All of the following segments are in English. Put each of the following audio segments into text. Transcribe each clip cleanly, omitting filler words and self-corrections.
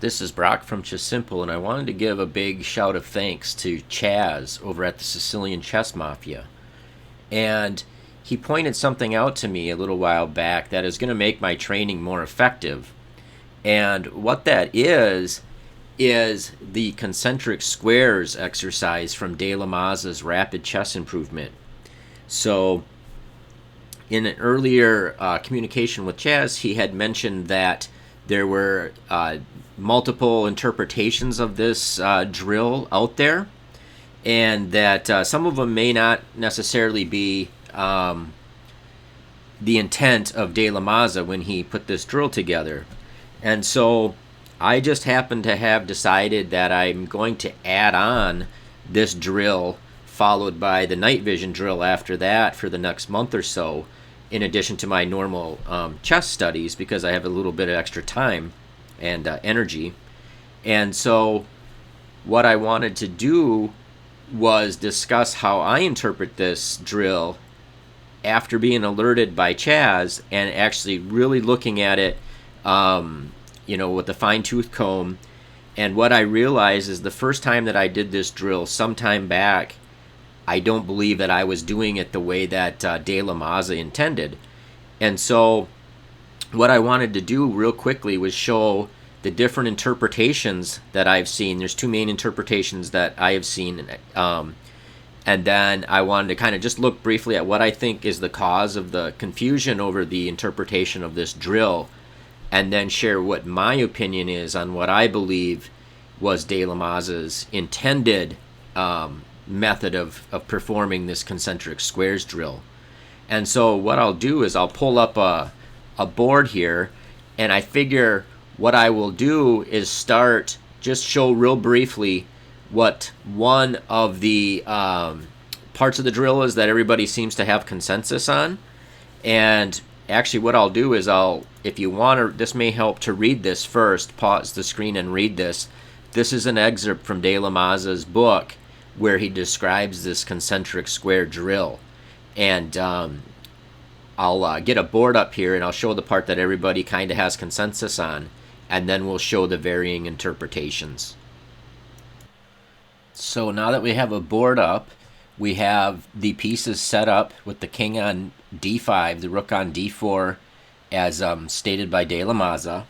This is Brock from Chess Simple, and I wanted to give a big shout of thanks to Chazz over at the Sicilian Chess Mafia. And he pointed something out to me a little while back that is going to make my training more effective. And what that is the concentric squares exercise from De La Mazza's Rapid Chess Improvement. So, in an earlier communication with Chaz, he had mentioned that there were multiple interpretations of this drill out there, and that some of them may not necessarily be the intent of De La Mazza when he put this drill together. And so I just happen to have decided that I'm going to add on this drill followed by the night vision drill after that for the next month or so, in addition to my normal chess studies, because I have a little bit of extra time and energy. And so what I wanted to do was discuss how I interpret this drill after being alerted by Chaz and actually really looking at it, with a fine-tooth comb. And what I realized is the first time that I did this drill sometime back, I don't believe that I was doing it the way that De La Mazza intended. And so what I wanted to do real quickly was show the different interpretations that I've seen. There's two main interpretations that I have seen. And then I wanted to kind of just look briefly at what I think is the cause of the confusion over the interpretation of this drill, and then share what my opinion is on what I believe was De La Mazza's intended method of performing this concentric squares drill. And so what I'll do is I'll pull up a board here, and I figure what I will do is just show real briefly what one of the parts of the drill is that everybody seems to have consensus on. And actually what I'll do is if you want to, this may help to read this first, pause the screen and read this. This is an excerpt from De La Mazza's book where he describes this concentric square drill. And I'll get a board up here and I'll show the part that everybody kind of has consensus on, and then we'll show the varying interpretations. So now that we have a board up, we have the pieces set up with the king on d5, the rook on d4, as stated by De La Mazza.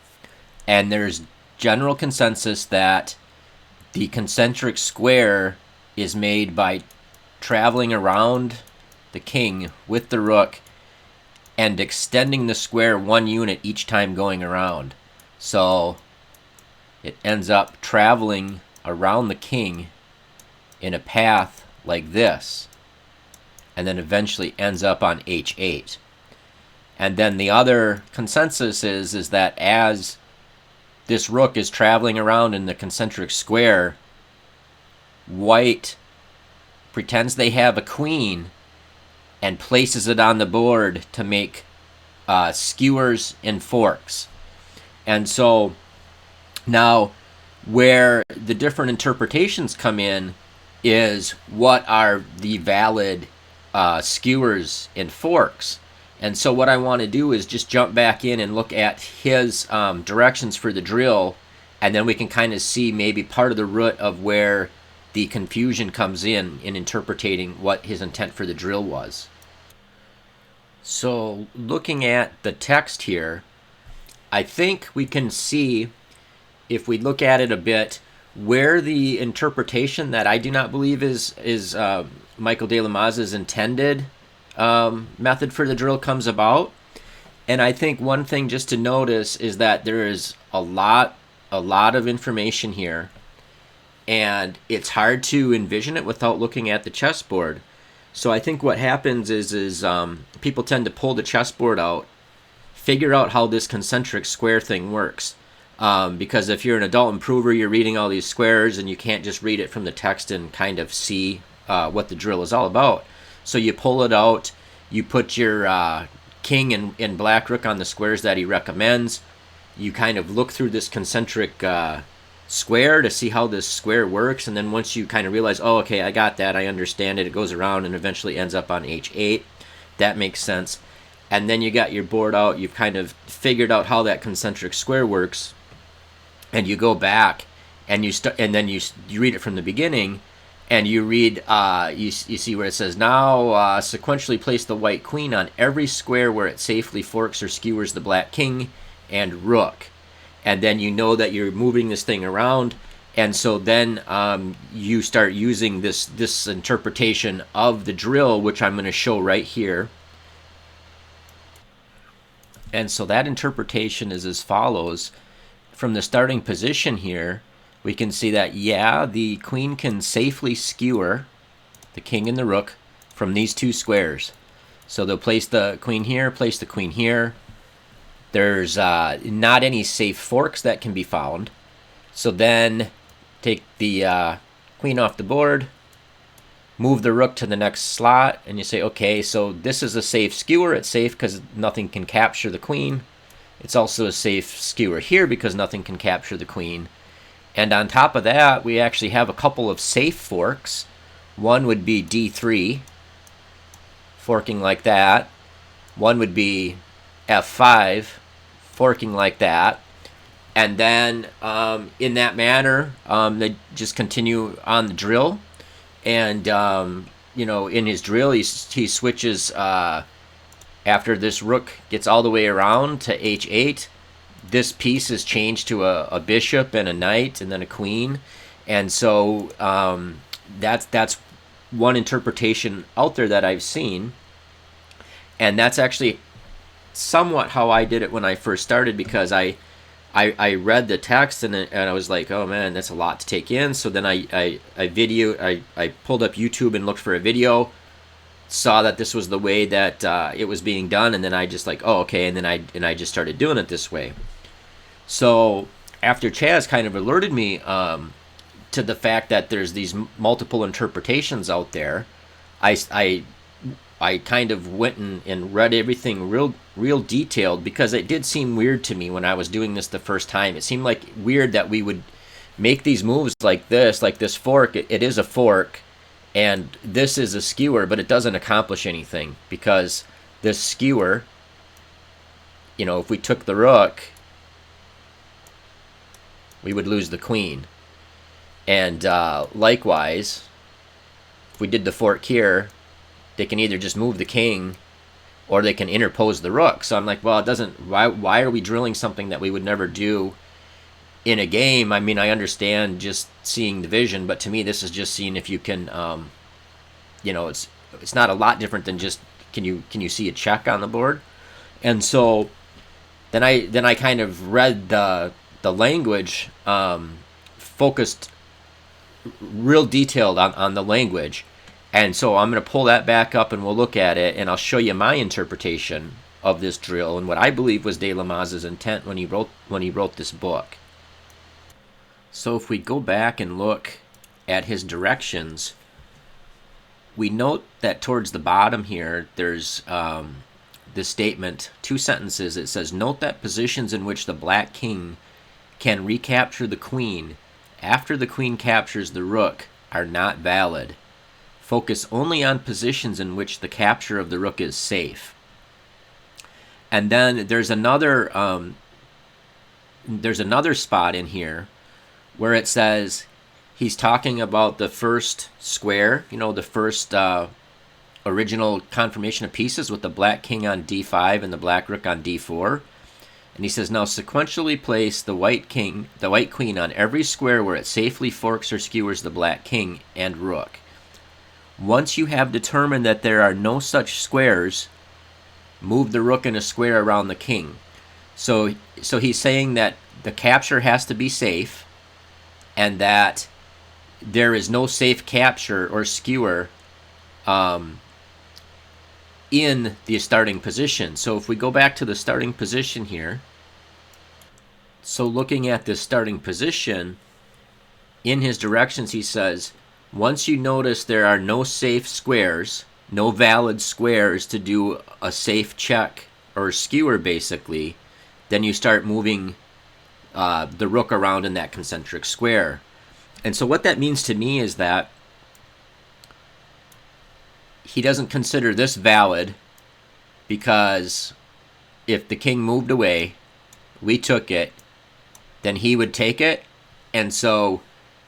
And there's general consensus that the concentric square is made by traveling around the king with the rook and extending the square 1 unit each time going around. So it ends up traveling around the king in a path like this, and then eventually ends up on h8. And then the other consensus is that as this rook is traveling around in the concentric square, white pretends they have a queen and places it on the board to make skewers and forks. And so now where the different interpretations come in is what are the valid skewers and forks. And so what I want to do is just jump back in and look at his directions for the drill, and then we can kind of see maybe part of the root of where the confusion comes in interpreting what his intent for the drill was. So looking at the text here, I think we can see, if we look at it a bit, where the interpretation that I do not believe is Michael de La Mazza's intended method for the drill comes about. And I think one thing just to notice is that there is a lot of information here, and it's hard to envision it without looking at the chessboard. So I think what happens is people tend to pull the chessboard out, figure out how this concentric square thing works. Because if you're an adult improver, you're reading all these squares and you can't just read it from the text and kind of see what the drill is all about. So you pull it out, you put your king and black rook on the squares that he recommends. You kind of look through this concentric square to see how this square works, and then once you kind of realize, oh, okay, I got that, I understand it, it goes around and eventually ends up on h8. That makes sense. And then you got your board out, you've kind of figured out how that concentric square works. and you go back and you start, and then you read it from the beginning, and you read you see where it says, now sequentially place the white queen on every square where it safely forks or skewers the black king and rook, and then you know that you're moving this thing around. And so then you start using this interpretation of the drill, which I'm going to show right here. And so that interpretation is as follows. From the starting position here, we can see that, yeah, the queen can safely skewer the king and the rook from these two squares. So they'll place the queen here, place the queen here. There's not any safe forks that can be found. So then take the queen off the board, move the rook to the next slot, and you say, okay, so this is a safe skewer. It's safe because nothing can capture the queen. It's also a safe skewer here because nothing can capture the queen. And on top of that, we actually have a couple of safe forks. One would be d3, forking like that. One would be f5, forking like that. And then in that manner, they just continue on the drill. And, in his drill, he switches after this rook gets all the way around to h8. This piece is changed to a bishop and a knight and then a queen. And so that's one interpretation out there that I've seen. And that's actually somewhat how I did it when I first started, because I read the text and I was like, oh man, that's a lot to take in. So then I pulled up YouTube and looked for a video, saw that this was the way that it was being done, and then I just like, oh, okay, and then I just started doing it this way. So after Chazz kind of alerted me to the fact that there's these multiple interpretations out there, I kind of went and read everything real detailed, because it did seem weird to me when I was doing this the first time. It seemed like weird that we would make these moves like this fork. It is a fork, and this is a skewer, but it doesn't accomplish anything, because this skewer, if we took the rook, we would lose the queen. And likewise, if we did the fork here, they can either just move the king or they can interpose the rook. So I'm like, well, it doesn't, why are we drilling something that we would never do in a game? I mean, I understand just seeing the vision, but to me, this is just seeing if you can, it's not a lot different than just, can you see a check on the board? And so then I kind of read the language, focused real detailed on the language. And so I'm going to pull that back up and we'll look at it, and I'll show you my interpretation of this drill and what I believe was de La Mazza's intent when he wrote this book. So if we go back and look at his directions, we note that towards the bottom here, there's this statement, 2 sentences. It says, note that positions in which the black king can recapture the queen after the queen captures the rook are not valid. Focus only on positions in which the capture of the rook is safe. And then there's another spot in here where it says he's talking about the first square, the first original confirmation of pieces with the black king on d5 and the black rook on d4. And he says, now sequentially place the white queen on every square where it safely forks or skewers the black king and rook. Once you have determined that there are no such squares, move the rook in a square around the king. So he's saying that the capture has to be safe, and that there is no safe capture or skewer in the starting position. So if we go back to the starting position here, so looking at this starting position, in his directions he says, once you notice there are no safe squares, no valid squares to do a safe check or skewer basically, then you start moving the rook around in that concentric square. And so what that means to me is that he doesn't consider this valid, because if the king moved away, we took it, then he would take it. And so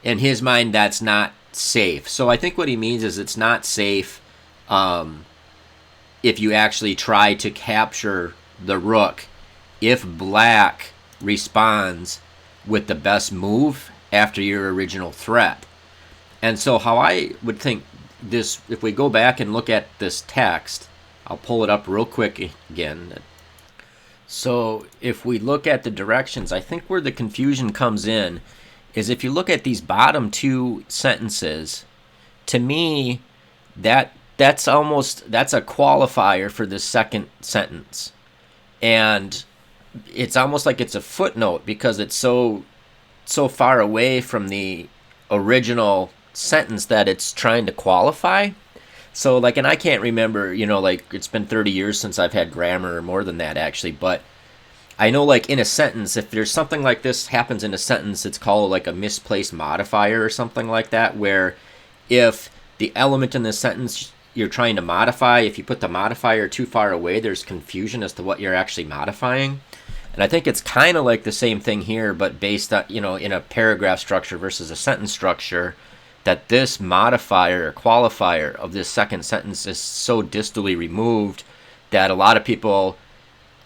in his mind, that's not safe. So I think what he means is it's not safe if you actually try to capture the rook if black responds with the best move after your original threat. And so how I would think this, if we go back and look at this text, I'll pull it up real quick again. So if we look at the directions, I think where the confusion comes in is if you look at these bottom two sentences, to me, that's a qualifier for the second sentence. And it's almost like it's a footnote because it's so far away from the original sentence that it's trying to qualify. So like, and I can't remember, like it's been 30 years since I've had grammar, or more than that actually, but I know like in a sentence, if there's something like this happens in a sentence, it's called like a misplaced modifier or something like that, where if the element in the sentence you're trying to modify, if you put the modifier too far away, there's confusion as to what you're actually modifying. And I think it's kind of like the same thing here, but based on, in a paragraph structure versus a sentence structure, that this modifier or qualifier of this second sentence is so distally removed that a lot of people,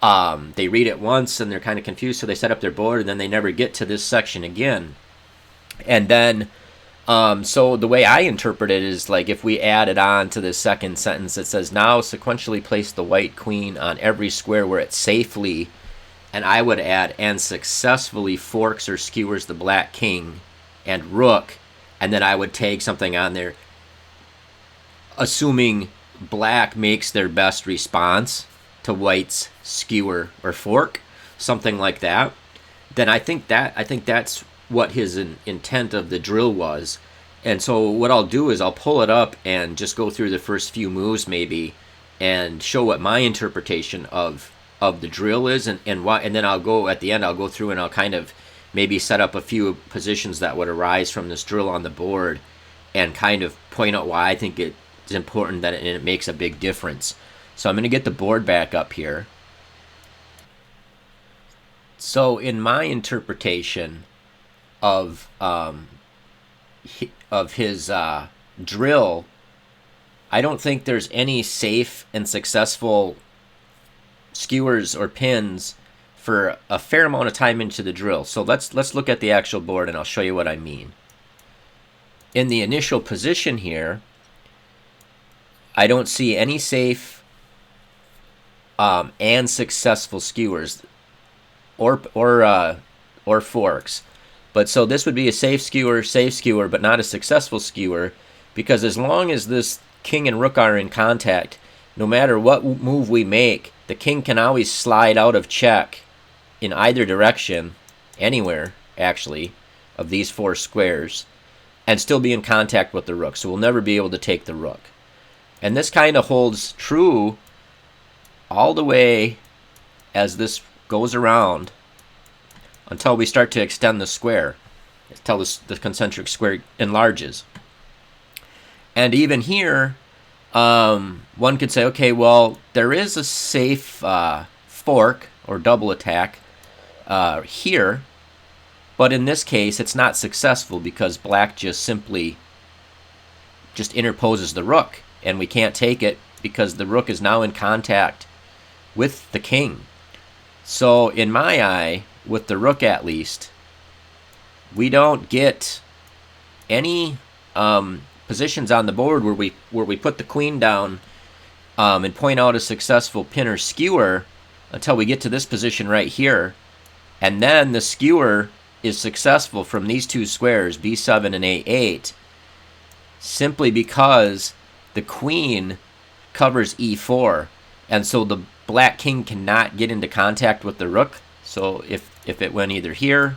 they read it once and they're kind of confused, so they set up their board and then they never get to this section again. And then, so the way I interpret it is like if we add it on to this second sentence, it says, now sequentially place the white queen on every square where it safely, and I would add, and successfully forks or skewers the black king and rook, and then I would take something on there, assuming black makes their best response to white's skewer or fork, something like that. Then I think that's what his intent of the drill was. And so what I'll do is I'll pull it up and just go through the first few moves maybe and show what my interpretation of the drill is, and why, and then I'll go at the end, I'll go through and I'll kind of maybe set up a few positions that would arise from this drill on the board and kind of point out why I think it's important that it makes a big difference. So I'm going to get the board back up here. So in my interpretation of his drill, I don't think there's any safe and successful skewers or pins for a fair amount of time into the drill. So let's look at the actual board and I'll show you what I mean. In the initial position here, I don't see any safe and successful skewers or forks. But so this would be a safe skewer, but not a successful skewer, because as long as this king and rook are in contact, no matter what move we make, the king can always slide out of check in either direction, anywhere actually, of these four squares, and still be in contact with the rook. So we'll never be able to take the rook. And this kind of holds true all the way as this goes around until we start to extend the square, until the concentric square enlarges. And even here, one could say, okay, well, there is a safe fork or double attack here, but in this case, it's not successful because black just simply interposes the rook, and we can't take it because the rook is now in contact with the king. So in my eye, with the rook at least, we don't get any positions on the board where we put the queen down and point out a successful pin or skewer until we get to this position right here, and then the skewer is successful from these two squares, b7 and a8, simply because the queen covers e4, and so the black king cannot get into contact with the rook. So if it went either here,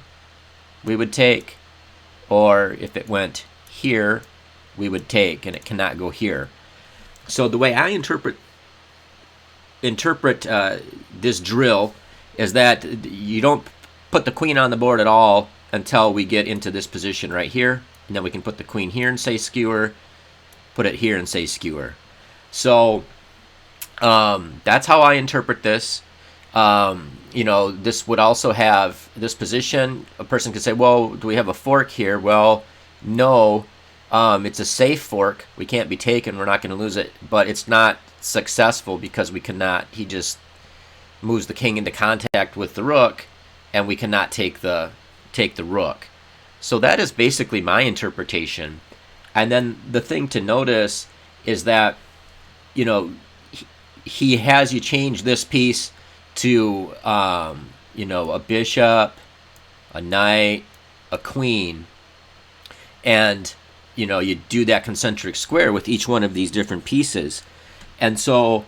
we would take, or if it went here, we would take, and it cannot go here. So the way I interpret this drill is that you don't put the queen on the board at all until we get into this position right here, and then we can put the queen here and say skewer, put it here and say skewer. So that's how I interpret this. This would also have this position. A person could say, well, do we have a fork here? Well, no. It's a safe fork. We can't be taken. We're not going to lose it. But it's not successful because we cannot. He just moves the king into contact with the rook, and we cannot take the rook. So that is basically my interpretation. And then the thing to notice is that, he has you change this piece to, a bishop, a knight, a queen, and, you do that concentric square with each one of these different pieces. And so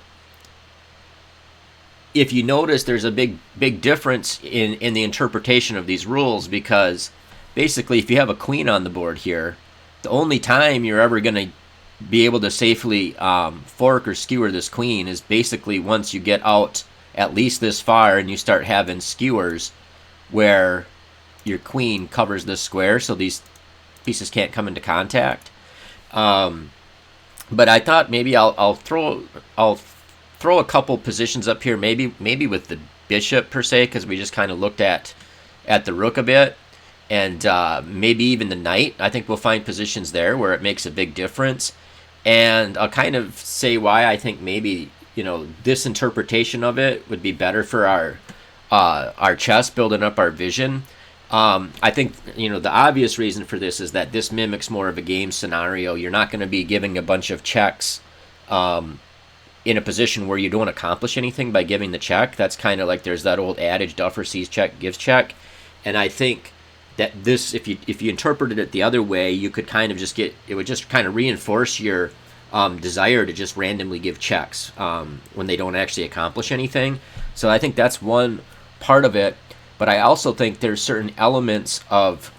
if you notice, there's a big difference in the interpretation of these rules, because basically if you have a queen on the board here, the only time you're ever going to be able to safely fork or skewer this queen is basically once you get out at least this far and you start having skewers where your queen covers this square, so these pieces can't come into contact. But I thought maybe I'll throw a couple positions up here, maybe with the bishop per se, because we just kind of looked at the rook a bit, and maybe even the knight. I think we'll find positions there where it makes a big difference. And I'll kind of say why I think maybe this interpretation of it would be better for our chess, building up our vision. I think the obvious reason for this is that this mimics more of a game scenario. You're not going to be giving a bunch of checks in a position where you don't accomplish anything by giving the check. That's kind of like there's that old adage, duffer sees check, gives check. And I think that this, if you interpreted it the other way, you could kind of it would just kind of reinforce your desire to just randomly give checks when they don't actually accomplish anything. So I think that's one part of it. But I also think there's certain elements of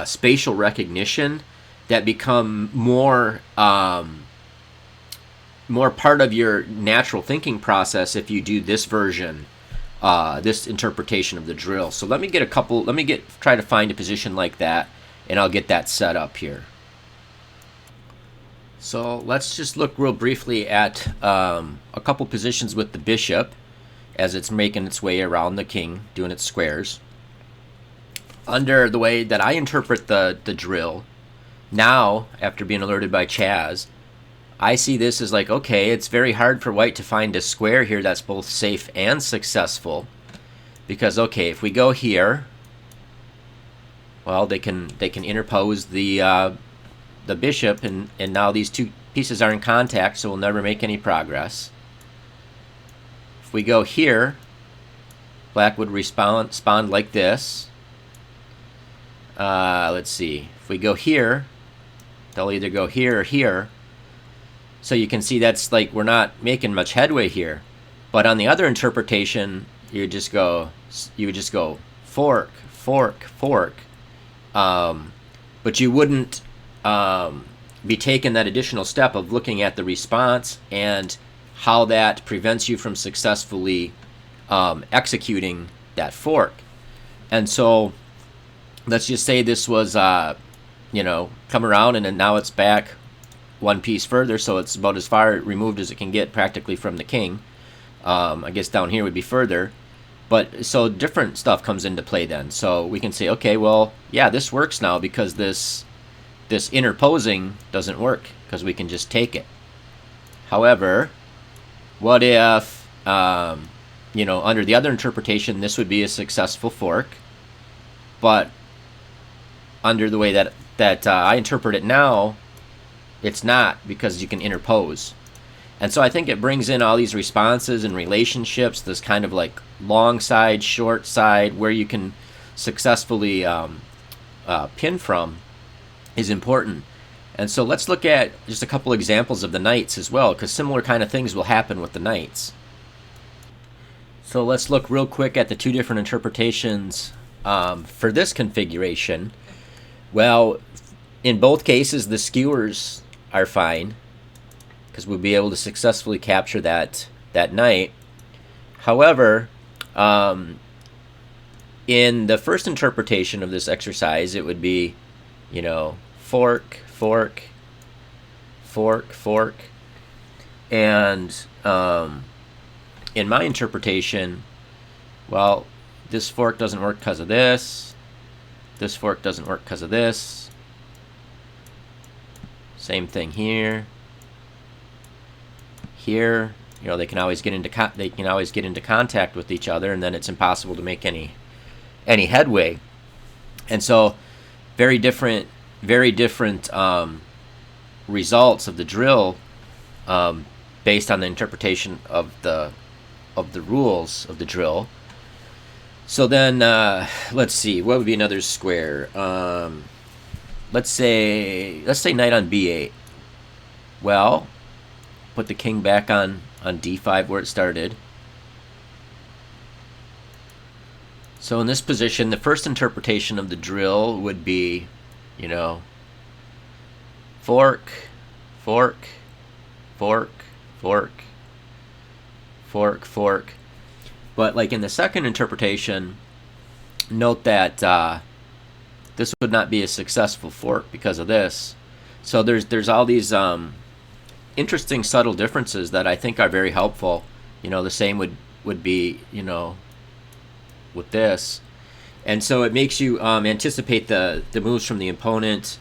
spatial recognition that become more part of your natural thinking process if you do this version, this interpretation of the drill. So let me try to find a position like that, and I'll get that set up here. So let's just look real briefly at a couple positions with the bishop as it's making its way around the king, doing its squares. Under the way that I interpret the drill, now, after being alerted by Chazz, I see this as like, okay, it's very hard for white to find a square here that's both safe and successful. Because, okay, if we go here, well, they can interpose the bishop, and now these two pieces are in contact, so we'll never make any progress. If we go here, black would respond like this. Let's see. If we go here, they'll either go here or here. So you can see that's like we're not making much headway here. But on the other interpretation, you would just go fork, fork, fork. But you wouldn't be taking that additional step of looking at the response and how that prevents you from successfully executing that fork. And so let's just say this was, come around and then now it's back one piece further, so it's about as far removed as it can get practically from the king. I guess down here would be further. But so different stuff comes into play then. So we can say, okay, well, yeah, this works now because this interposing doesn't work because we can just take it. However, what if, under the other interpretation, this would be a successful fork, but under the way that I interpret it now, it's not, because you can interpose. And so I think it brings in all these responses and relationships, this kind of like long side, short side, where you can successfully pin from is important. And so let's look at just a couple examples of the knights as well, because similar kind of things will happen with the knights. So let's look real quick at the two different interpretations for this configuration. Well, in both cases, the skewers are fine, because we'll be able to successfully capture that knight. However, in the first interpretation of this exercise, it would be, fork, fork, fork, fork, and in my interpretation, well, this fork doesn't work because of this. This fork doesn't work because of this. Same thing here. Here, you know, they can always get into contact with each other, and then it's impossible to make any headway. And so, very different results of the drill based on the interpretation of the rules of the drill. So then, let's see, what would be another square? Let's say knight on b8. Well, put the king back on d5 where it started. So in this position, the first interpretation of the drill would be, you know, fork, fork, fork, fork, fork, fork. But like in the second interpretation, note that this would not be a successful fork because of this. So there's all these interesting subtle differences that I think are very helpful. You know, the same would be, you know, with this. And so it makes you anticipate the moves from the opponent,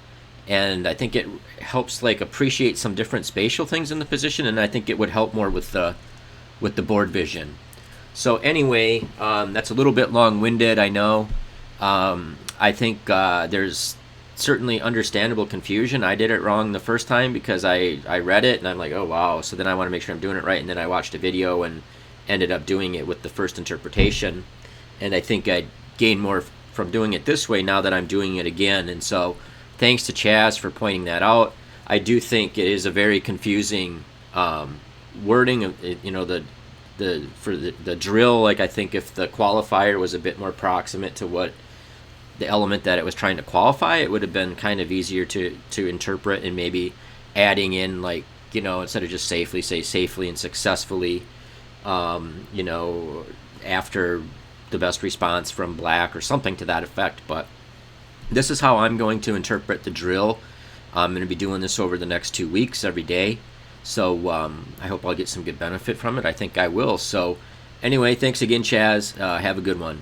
and I think it helps like appreciate some different spatial things in the position, and I think it would help more with the board vision. So anyway, that's a little bit long-winded, I know. I think there's certainly understandable confusion. I did it wrong the first time because I read it and I'm like, oh wow, so then I want to make sure I'm doing it right, and then I watched a video and ended up doing it with the first interpretation. And I think I gained more from doing it this way now that I'm doing it again. And so thanks to Chazz for pointing that out. I do think it is a very confusing wording of, you know, for the drill. Like, I think if the qualifier was a bit more proximate to what the element that it was trying to qualify, it would have been kind of easier to interpret, and maybe adding in, like, you know, instead of just safely, say safely and successfully, you know, after the best response from black or something to that effect. But this is how I'm going to interpret the drill. I'm going to be doing this over the next 2 weeks every day. So I hope I'll get some good benefit from it. I think I will. So anyway, thanks again, Chazz. Have a good one.